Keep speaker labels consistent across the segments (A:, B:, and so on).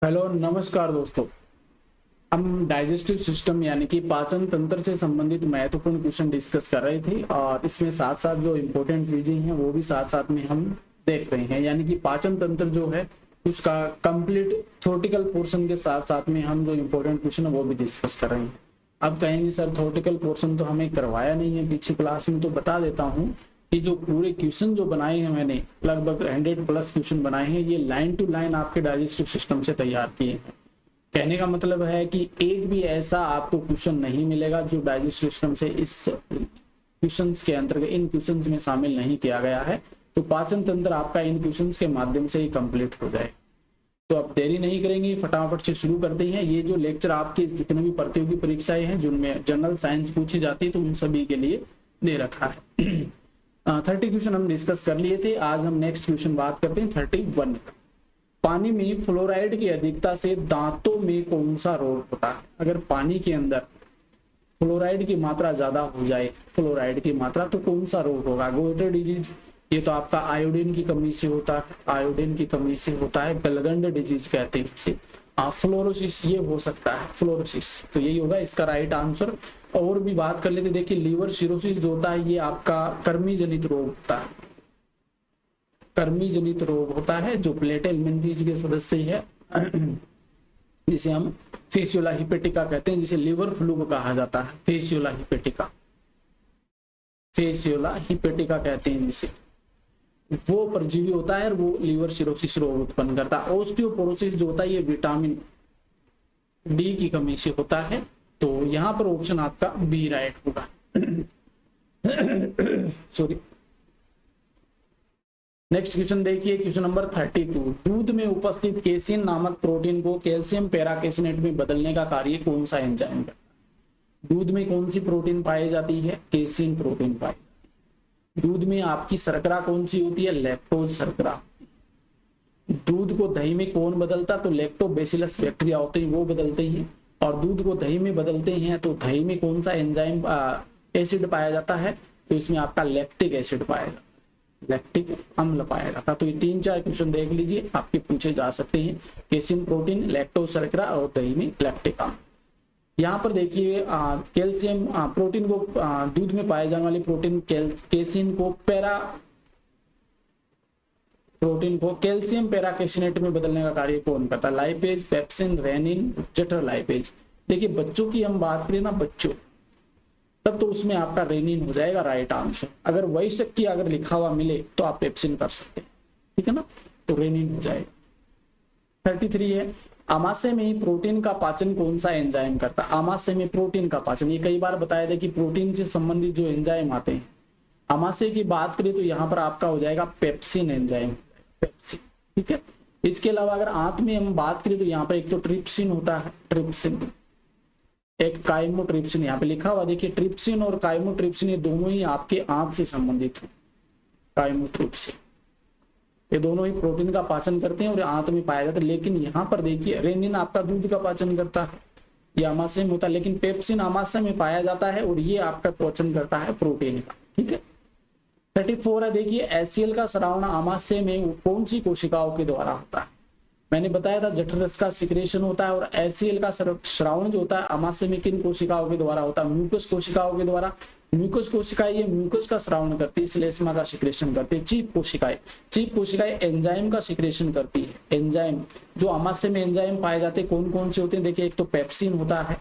A: Hello नमस्कार दोस्तों। हम डाइजेस्टिव सिस्टम यानी कि पाचन तंत्र से संबंधित महत्वपूर्ण क्वेश्चन डिस्कस कर रहे थे और इसमें साथ साथ जो इम्पोर्टेंट चीजें हैं वो भी साथ साथ में हम देख रहे हैं। यानी कि पाचन तंत्र जो है उसका कंप्लीट थ्योरेटिकल पोर्शन के साथ साथ में हम जो इम्पोर्टेंट क्वेश्चन है वो भी डिस्कस कर रहे हैं। अब कहेंगे सर थ्योरेटिकल पोर्शन तो हमें करवाया नहीं है पिछली क्लास में, तो बता देता हूँ कि जो पूरे क्वेश्चन जो बनाए हैं मैंने लगभग 100+ क्वेश्चन बनाए हैं, ये लाइन टू लाइन आपके डाइजेस्टिव सिस्टम से तैयार किए हैं। कहने का मतलब है कि एक भी ऐसा आपको क्वेश्चन नहीं मिलेगा जो डाइजेस्टिव सिस्टम से इस क्वेश्चंस के अंतर्गत इन क्वेश्चंस में शामिल नहीं किया गया है। तो पाचन तंत्र आपका इन क्वेश्चंस के माध्यम से ही कंप्लीट हो जाए। तो अब देरी नहीं करेंगे, फटाफट से शुरू करते हैं। ये जो लेक्चर आपके जितने भी प्रतियोगी परीक्षाएं हैं जिनमें जनरल साइंस पूछी जाती है तो उन सभी के लिए दे रखा है। 30 क्वेश्चन हम डिस्कस कर लिए थे। आज हम नेक्स्ट क्वेश्चन बात करते हैं 31। पानी में फ्लोराइड की अधिकता से दांतों में कौन सा रोग होता है? अगर पानी के अंदर फ्लोराइड की मात्रा ज्यादा हो जाए, फ्लोराइड की मात्रा, तो कौन सा रोग होगा? गोइटर डिजीज, ये तो आपका आयोडीन की कमी से होता है, आयोडीन की कमी से होता है। गलगंड डिजीज कहते हैं इसे। फ्लोरोसिस ये हो सकता है, फ्लोरोसिस, तो यही होगा इसका राइट आंसर। और भी बात कर लेते, देखिए लीवर सिरोसिस जो होता है ये आपका कर्मी जनित रोग होता है, कर्मी जनित रोग होता है जो प्लेटा एलिमेंट्रीज के सदस्य है, जिसे हम फेसियोला हिपेटिका कहते हैं, जिसे लिवर फ्लू कहा जाता है। फेसियोला हिपेटिका, फेसियोला हिपेटिका कहते हैं जिसे, वो परजीवी होता है और वो लीवर सिरोसिस रोग उत्पन्न करता है। ऑस्टियोपोरोसिस जो होता है ये विटामिन डी की कमी से होता है। तो यहां पर ऑप्शन आपका बी राइट होगा। सॉरी। नेक्स्ट क्वेश्चन देखिए, क्वेश्चन नंबर 32। दूध में उपस्थित केसिन नामक प्रोटीन को कैल्शियम पेराकेसिनेट में बदलने का कार्य कौन सा एंजाइम करता है? दूध में कौन सी प्रोटीन पाई जाती है? केसिन प्रोटीन पाई जाती है। दूध में आपकी शर्करा कौन सी होती है? लैक्टोज शर्करा। दूध को दही में कौन बदलता? तो लैक्टोबैसिलस बैक्टीरिया होते हैं वो बदलते हैं। और दूध को दही में बदलते हैं तो दही में कौन सा एंजाइम एसिड पाया जाता है? तो इसमें आपका लैक्टिक एसिड पाया जाता है, लैक्टिक अम्ल पाया जाता है। तो ये 3-4 क्वेश्चन देख लीजिए, आपके पूछे जा सकते हैं। केसिन प्रोटीन, लैक्टोज शर्करा और दही में लैक्टिक अम्ल। यहाँ पर देखिए कैल्शियम प्रोटीन को दूध में पाए जाने वाली प्रोटीन केसिन को प्रोटीन को कैल्शियम पेराकेसिनेट में बदलने का कार्य कौन करता है? लाइपेज, पेप्सिन, रेनिन, जटर लाइपेज। देखिए बच्चों की हम बात करें ना, बच्चों, तब तो उसमें आपका रेनिन हो जाएगा राइट आंसर। अगर वयस्क की अगर लिखा हुआ मिले तो आप पेप्सिन कर सकते हैं, ठीक है ना, तो रेनिन हो जाएगा। 33 है, आमाशय में ही प्रोटीन का पाचन कौन सा एंजाइम करता है? आमाशय में प्रोटीन का पाचन, ये कई बार बताया था कि प्रोटीन से संबंधित जो एंजाइम आते हैं, आमाशय की बात करें तो यहाँ पर आपका हो जाएगा पेप्सिन एंजाइम, पेप्सिन, ठीक है। इसके अलावा अगर आंत में हम बात करें तो यहाँ पर एक तो ट्रिप्सिन होता है, ट्रिप्सिन, एक काइमोट्रिप्सिन यहाँ पे लिखा हुआ, देखिए ट्रिप्सिन और काइमोट्रिप्सिन ये दोनों ही आपके आंत से संबंधित है। काइमोट्रिप्सिन ये दोनों ही प्रोटीन का पाचन करते हैं और आंत में पाया जाता है। लेकिन यहाँ पर देखिए रेनिन आपका दूध का पाचन करता है, ये आमाशय में होता है, लेकिन पेप्सिन आमाशय में पाया जाता है और ये आपका पाचन करता है प्रोटीन का, ठीक है। 34 है, देखिए एचसीएल का स्रावण आमाशय में कौन सी कोशिकाओं के द्वारा होता है? मैंने बताया था जठररस का सिक्रेशन होता है और एचसीएल का स्रावण जो होता है आमाशय में किन कोशिकाओं के द्वारा होता है? म्यूकस कोशिकाओं के द्वारा। म्यूकस कोशिकाएं ये म्यूकस का स्रावण करती है, श्लेष्मा का सिक्रेशन करती है। चीप कोशिकाएं एंजाइम का सिक्रेशन करती है। एंजाइम जो आमाशय में एंजाइम पाए जाते हैं कौन कौन से होते हैं? देखिए एक तो पेप्सिन होता है,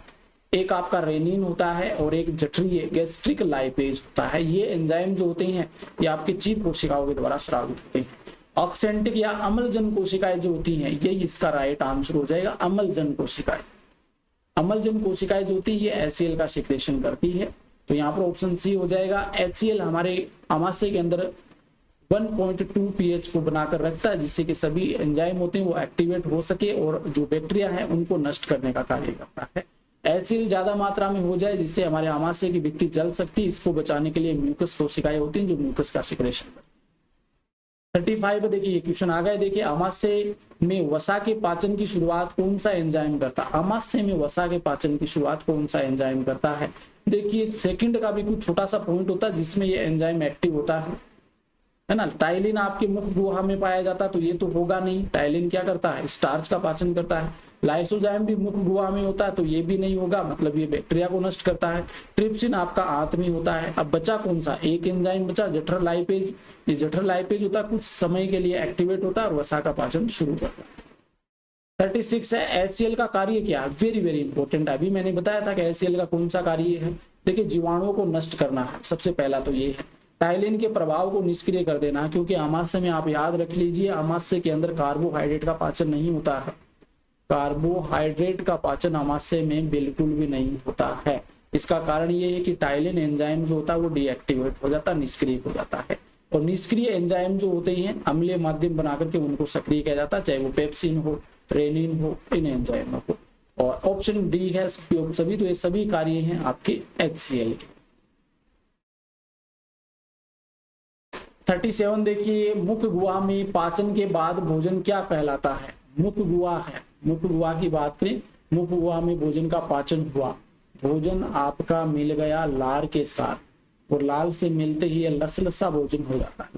A: एक आपका रेनिन होता है और एक जठरीय गैस्ट्रिक लाइपेज होता है। ये एंजाइम जो होते हैं ये आपके चीप कोशिकाओं के द्वारा स्रावित होते हैं। ऑक्सेंटिक या अम्लजन कोशिकाएं जो होती हैं, ये इसका राइट आंसर हो जाएगा, अम्लजन कोशिकाएं। अम्लजन कोशिकाएं जो होती है ये एचसीएल का सिक्रेशन करती है। तो यहाँ पर ऑप्शन सी हो जाएगा। एचसीएल हमारे आमाशय के अंदर 1.2 pH को बनाकर रखता है, जिससे कि सभी एंजाइम होते हैं वो एक्टिवेट हो सके और जो बैक्टीरिया है उनको नष्ट करने का कार्य करता है। एचसीएल ज्यादा मात्रा में हो जाए जिससे हमारे आमाशय की भित्ति जल सकती है, इसको बचाने के लिए म्यूकस कोशिकाएं होती हैं जो म्यूकस का सिक्रेशन करती है। 35 देखिए ये क्वेश्चन आ गए। देखिए आमाशय में वसा के पाचन की शुरुआत कौन सा एंजाइम करता है? आमाशय में वसा के पाचन की शुरुआत कौन सा एंजाइम करता है? देखिए सेकंड का भी कुछ छोटा सा पॉइंट होता है जिसमें ये एंजाइम एक्टिव होता है। है ना। टाइलिन आपके मुख गुहा में पाया जाता है तो ये तो होगा नहीं, टाइलिन क्या करता है, स्टार्च का पाचन करता है। लाइसोजाइम भी मुख गुहा में होता है तो ये भी नहीं होगा, मतलब ये बैक्टीरिया को नष्ट करता है। ट्रिप्सिन आपका आंत में होता है। अब बचा कौन सा, एक एंजाइम बचा जठर लाइपेज। ये जठर लाइपेज होता है, कुछ समय के लिए एक्टिवेट होता है और वसा का पाचन शुरू करता है। 36 है HCl का कार्य क्या है, वेरी वेरी इंपॉर्टेंट। अभी मैंने बताया था कि HCl का कौन सा कार्य है, देखिए जीवाणुओं को नष्ट करना है, सबसे पहला तो ये है। टाइलिन के प्रभाव को निष्क्रिय कर देना, क्योंकि आमाशय में आप याद रख लीजिए, आमाशय के अंदर कार्बोहाइड्रेट का पाचन नहीं होता है। कार्बोहाइड्रेट का पाचन आमाशय में बिल्कुल भी नहीं होता है। इसका कारण ये है कि टाइलिन एंजाइम जो होता है वो डीएक्टिवेट हो जाता है, निष्क्रिय हो जाता है। और निष्क्रिय एंजाइम जो होते हैं अम्लीय माध्यम बना करके उनको सक्रिय किया जाता है, चाहे वो पेप्सिन हो, रेनिन हो, इन एंजाइमों को। और ऑप्शन डी है सभी, तो ये सभी कार्य हैं आपके HCl के। 37 देखिए, मुख गुहा में पाचन के बाद भोजन क्या कहलाता है, मुख गुहा है। मुख गुहा की बात करें, मुख गुहा में भोजन का पाचन हुआ, भोजन आपका मिल गया लार के साथ और लाल से मिलते ही ये लसलसा भोजन हो जाता है।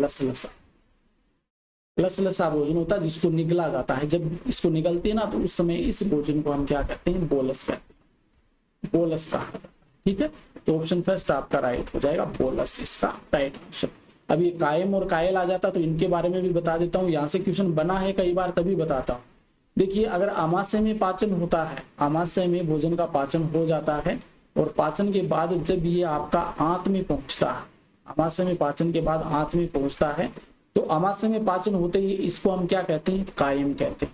A: लसलसा भोजन होता है जिसको निगला जाता है। जब इसको निगलती है ना तो उस समय इस भोजन को हम क्या कहते हैं, बोलस कहते हैं, बोलस कहा जाता है। ठीक है, तो ऑप्शन फर्स्ट आपका राइट हो जाएगा, बोलस इसका राइट आंसर। अब ये कायम और कायल आ जाता तो इनके बारे में भी बता देता हूँ, यहाँ से क्वेश्चन बना है कई बार तभी बताता हूँ। देखिए अगर आमाशय में पाचन होता है, आमाशय में भोजन का पाचन हो जाता है और पाचन के बाद जब ये आपका आंत में पहुंचता है, आमाशय में पाचन के बाद आंत में पहुंचता है, तो आमाशय में पाचन होते ही इसको हम क्या कहते हैं, कायम कहते हैं।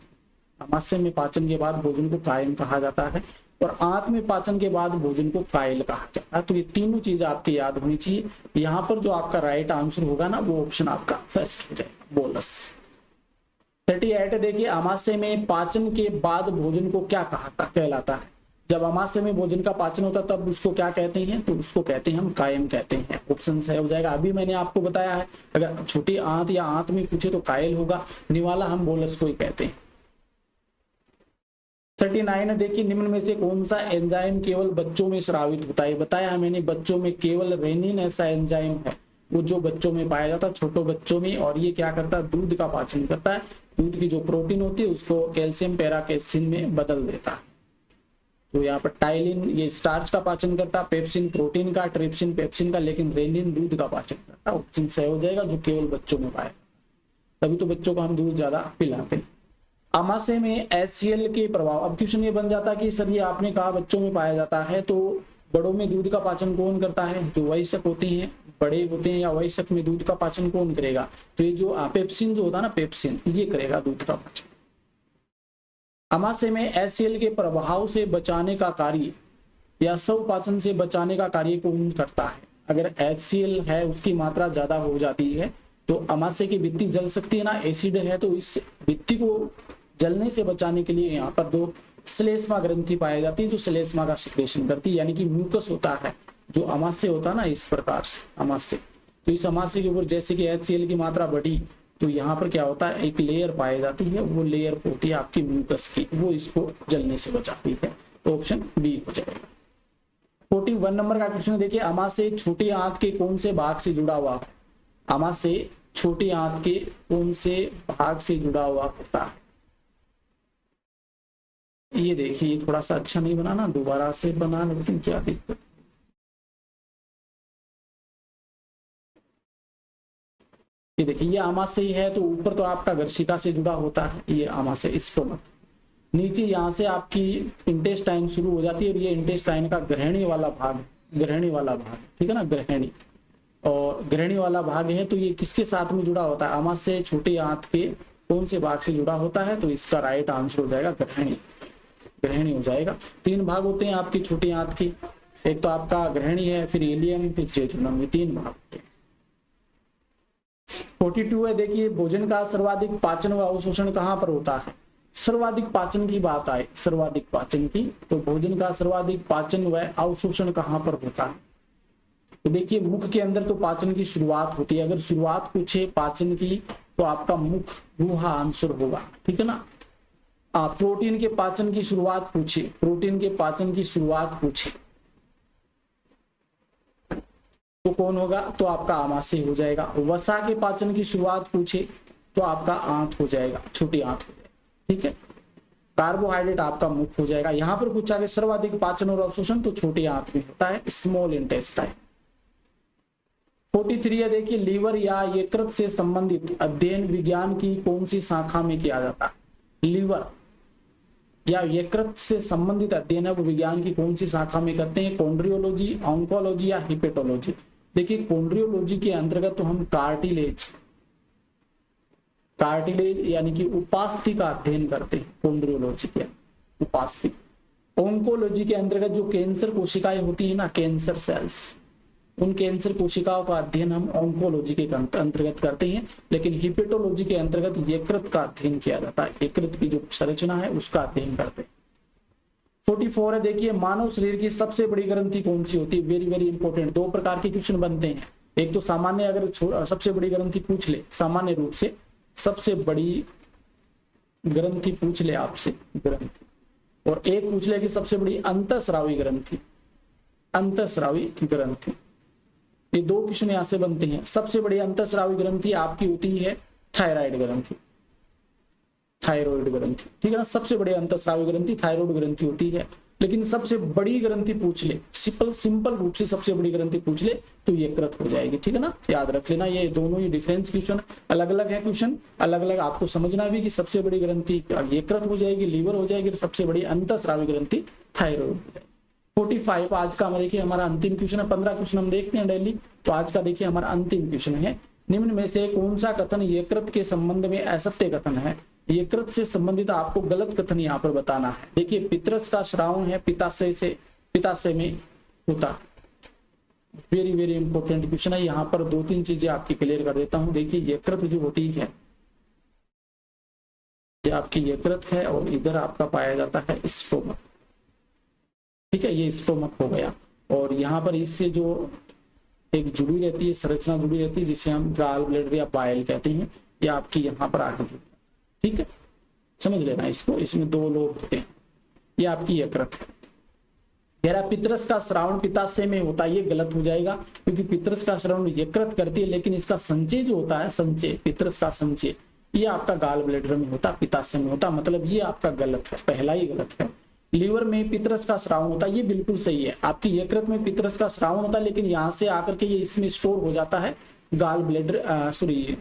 A: आमाशय में पाचन के बाद भोजन को कायम कहा जाता है और आंत में पाचन के बाद भोजन को कायल कहा जाता है। तो ये तीनों चीज आपकी याद होनी चाहिए। यहाँ पर जो आपका राइट आंसर होगा ना वो ऑप्शन आपका फर्स्ट हो जाएगा, बोलस। 38 देखिए, आमाशय में पाचन के बाद भोजन को क्या कहलाता है। जब आमाशय में भोजन का पाचन होता है तब उसको क्या कहते हैं, तो उसको कहते हैं हम कायम कहते हैं। ऑप्शन सही हो जाएगा। अभी मैंने आपको बताया है अगर छोटी आंत या आंत में पूछे तो कायल होगा, निवाला हम बोलस को ही कहते हैं। 39 देखिए, निम्न में से कौन सा एंजाइम केवल बच्चों में स्रावित होता है। बताया है मैंने, बच्चों में केवल रेनिन ऐसा एंजाइम है वो जो बच्चों में पाया जाता है, छोटे बच्चों में, और ये क्या करता है, दूध का पाचन करता है। दूध की जो प्रोटीन होती है उसको कैल्शियम पैराकेसिन में बदल देता है। तो यहाँ पर टाइलिन ये स्टार्च का पाचन करता है, पेप्सिन प्रोटीन का, ट्रिप्सिन पेप्सिन का, लेकिन रेनिन दूध का पाचन करता है। ऑप्शन सही हो जाएगा, जो केवल बच्चों में पाया, तभी तो बच्चों को हम दूध ज्यादा पिलाते हैं। आमाशय में HCl के प्रभाव, अब क्वेश्चन ये बन जाता है कि सर ये आपने कहा बच्चों में पाया जाता है, तो बड़ों में दूध का पाचन कौन करता है, जो वयस्क होते हैं, बड़े होते हैं या वयस्क में दूध का पाचन कौन करेगा, तो ये जो पेप्सिन जो होता है ना, पेप्सिन ये करेगा दूध का पाचन। आमाशय में HCl के प्रभाव से बचाने का कार्य या स्वपाचन से बचाने का कार्य कौन करता है। अगर HCl है उसकी मात्रा ज्यादा हो जाती है तो आमाशय की भित्ति जल सकती है ना, एसिड है, तो इस भित्ति को जलने से बचाने के लिए यहाँ पर दो श्लेष्मा ग्रंथि पाई जाती है जो श्लेष्मा का सिक्रेशन करती है, यानी कि म्यूकस होता है जो आमाशय होता है ना, इस प्रकार से आमाशय। तो इस आमाशय के ऊपर जैसे कि HCl की मात्रा बढ़ी तो यहाँ पर क्या होता है, एक लेयर पाई जाती है, वो लेयर होती है आपकी म्यूकस की, वो इसको जलने से बचाती है। तो ऑप्शन बी हो जाएगा। 41 नंबर का क्वेश्चन देखिए, आमाशय छोटी आंत के कौन से भाग से जुड़ा हुआ, आमाशय छोटी आंत के कौन से भाग से जुड़ा हुआ होता है। ये देखिए थोड़ा सा अच्छा नहीं बना ना, दोबारा से बना, लेकिन क्या दिक्कत, ये देखिए ये आमाशय है तो ऊपर तो आपका गर्शिका से जुड़ा होता है, ये आमाशय स्टोमक, नीचे यहाँ से आपकी इंटेस्टाइन शुरू हो जाती है और ये इंटेस्टाइन का ग्रहणी वाला भाग, ठीक है ना, ग्रहणी, और ग्रहणी वाला भाग है। तो ये किसके साथ में जुड़ा होता है, आमाशय छोटी आंत के कौन से भाग से जुड़ा होता है, तो इसका राइट आंसर हो जाएगा ग्रहणी हो जाएगा। 3 भाग होते हैं आपकी छोटी आंत की, एक तो आपका ग्रहणी है, फिर इलियम, फिर जेजुनम, ये 3 भाग होते हैं। 42 है देखिए, भोजन का सर्वाधिक पाचन व अवशोषण कहाँ पर होता है। सर्वाधिक पाचन की बात आए, सर्वाधिक पाचन की, तो भोजन का सर्वाधिक पाचन व अवशोषण कहाँ पर होता है। तो देखिए मुख के अंदर तो पाचन की शुरुआत होती है, अगर शुरुआत पूछे पाचन की तो आपका मुख गुहा आंसर होगा, ठीक है ना। प्रोटीन के पाचन की शुरुआत पूछे, प्रोटीन के पाचन की शुरुआत पूछे तो कौन होगा, तो आपका आमाशय हो जाएगा। वसा के पाचन की शुरुआत पूछे तो आपका आंत हो जाएगा, छोटी आंत हो जाएगा, ठीक है। कार्बोहाइड्रेट आपका मुख हो जाएगा। यहां पर पूछा कि सर्वाधिक पाचन और अवशोषण, तो छोटी आंत में होता है, स्मॉल इंटेस्टाइन। 43 है, देखिए लीवर या यकृत से संबंधित अध्ययन विज्ञान की कौन सी शाखा में किया जाता है। लीवर या यकृत से संबंधित अध्ययन है वो विज्ञान की कौन सी शाखा में करते हैं, कॉन्ड्रियोलॉजी, ऑन्कोलॉजी या हिपेटोलॉजी। देखिए कॉन्ड्रियोलॉजी के अंतर्गत तो हम कार्टिलेज यानी कि उपास्थि का अध्ययन करते हैं, कॉन्ड्रियोलॉजी के उपास्थि। ऑन्कोलॉजी के अंतर्गत जो कैंसर कोशिकाएं होती है ना, कैंसर सेल्स, उन कैंसर कोशिकाओं का अध्ययन हम ऑन्कोलॉजी के अंतर्गत करते हैं। लेकिन हिपेटोलॉजी के अंतर्गत यकृत का अध्ययन किया जाता है, यकृत की जो संरचना है उसका अध्ययन करते हैं। 44 है, देखिए मानव शरीर की सबसे बड़ी ग्रंथि कौन सी होती है। वेरी वेरी इंपॉर्टेंट, दो प्रकार के क्वेश्चन बनते हैं। एक तो सामान्य, अगर सबसे बड़ी ग्रंथि पूछ ले, सामान्य रूप से सबसे बड़ी ग्रंथि पूछ ले आपसे ग्रंथि, और एक पूछ ले कि सबसे बड़ी अंतःस्रावी ग्रंथि, अंतःस्रावी ग्रंथि। ये दो क्वेश्चन यहां से बनते हैं। सबसे बड़ी अंतःस्रावी ग्रंथि आपकी होती है थायराइड ग्रंथि, थायराइड ग्रंथि, ठीक है ना। सबसे बड़ी अंतःस्रावी ग्रंथि थायराइड ग्रंथि होती है। लेकिन सबसे बड़ी ग्रंथि पूछ ले, सिंपल रूप से सबसे बड़ी ग्रंथि पूछ ले तो यकृत हो जाएगी, ठीक है ना। याद रख लेना, ये दोनों ही डिफरेंस क्वेश्चन अलग अलग है, क्वेश्चन अलग अलग आपको समझना भी कि सबसे बड़ी ग्रंथि यकृत हो जाएगी, लीवर हो जाएगी, सबसे बड़ी अंतःस्रावी ग्रंथि थायराइड हो जाएगी। 45 आज का देखिए हमारा अंतिम क्वेश्चन है। 15 क्वेश्चन हम देखते हैं डेली, तो आज का देखिए हमारा अंतिम क्वेश्चन है। निम्न में से कौन सा कथन यकृत के संबंध में असत्य कथन है। यकृत से संबंधित आपको गलत कथन यहाँ पर बताना है। देखिए पितरस का श्रावण है पिताशय में होता। वेरी वेरी इंपॉर्टेंट क्वेश्चन है। यहाँ पर 2-3 चीजें आपकी क्लियर कर देता हूँ। देखिए यकृत जो होती है, ये आपकी यकृत है और इधर आपका पाया जाता है स्टोमक, ठीक है, ये स्टोमक हो गया। और यहाँ पर इससे जो एक जुड़ी रहती है, संरचना जुड़ी रहती है, जिसे हम गाल ब्लैडर या बाइल कहते हैं, ये आपकी यहाँ पर आगे जुड़ी, ठीक है, समझ लेना इसको। इसमें 2 लोब होते हैं, ये आपकी यकृत है। कह रहा पितरस का श्रावण पिताशय में होता है, ये गलत हो जाएगा क्योंकि पितरस का श्रावण यकृत करती है, लेकिन इसका संचय जो होता है, संचय, पितरस का संचय, ये आपका गाल ब्लैडर में होता, पिताशय में होता, मतलब ये आपका गलत है, पहला ही गलत है। लीवर में पितरस का श्रावण होता है, ये बिल्कुल सही है। आपकी यकृत में पितरस का श्रावण होता है, लेकिन यहाँ से आकर के ये इसमें स्टोर हो जाता है, गाल ब्लैडर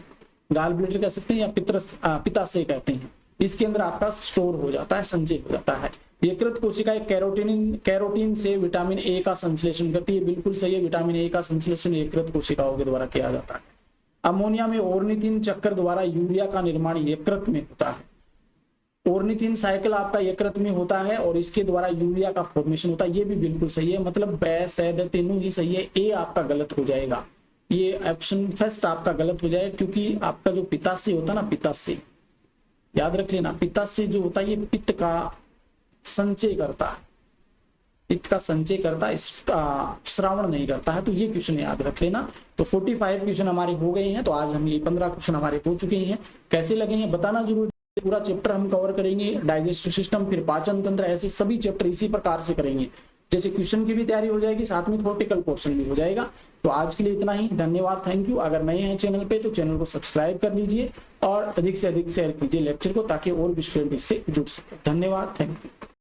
A: गाल ब्लैडर कह सकते हैं या पिताशय कहते हैं, इसके अंदर आपका स्टोर हो जाता है, संचय हो जाता है। यकृत कोशिकाएं कैरोटीन से विटामिन ए का संश्लेषण करती है, बिल्कुल सही है। विटामिन ए का संश्लेषण यकृत कोशिकाओं के द्वारा किया जाता है। अमोनिया में ऑर्निथिन चक्कर द्वारा यूरिया का निर्माण यकृत में होता है। ऑर्निथिन साइकिल आपका यकृत में होता है और इसके द्वारा यूरिया का फॉर्मेशन होता है, ये भी बिल्कुल सही है। मतलब बै सैद तीनों ही सही है। ए आपका गलत हो जाएगा, ये ऑप्शन फर्स्ट आपका गलत हो जाएगा, क्योंकि आपका जो पित्ताशय होता है ना, पित्ताशय याद रख लेना, पित्ताशय जो होता है ये पित्त का संचय करता है, पित्त का संचय करता है, श्रावण नहीं करता है। तो ये क्वेश्चन याद रख लेना। तो 45 क्वेश्चन हमारे हो गए हैं। तो आज हम ये 15 क्वेश्चन हमारे हो चुके हैं। कैसे लगे हैं बताना जरूर। पूरा चैप्टर हम कवर करेंगे, डाइजेस्टिव सिस्टम, फिर पाचन तंत्र, ऐसे सभी चैप्टर इसी प्रकार से करेंगे। जैसे क्वेश्चन की भी तैयारी हो जाएगी, साथ में थ्योरेटिकल पोर्शन भी हो जाएगा। तो आज के लिए इतना ही, धन्यवाद, थैंक यू। अगर नए हैं चैनल पे तो चैनल को सब्सक्राइब कर लीजिए और अधिक से अधिक शेयर कीजिए लेक्चर को, ताकि और भी स्टूडेंट इससे जुड़ सके। धन्यवाद, थैंक यू।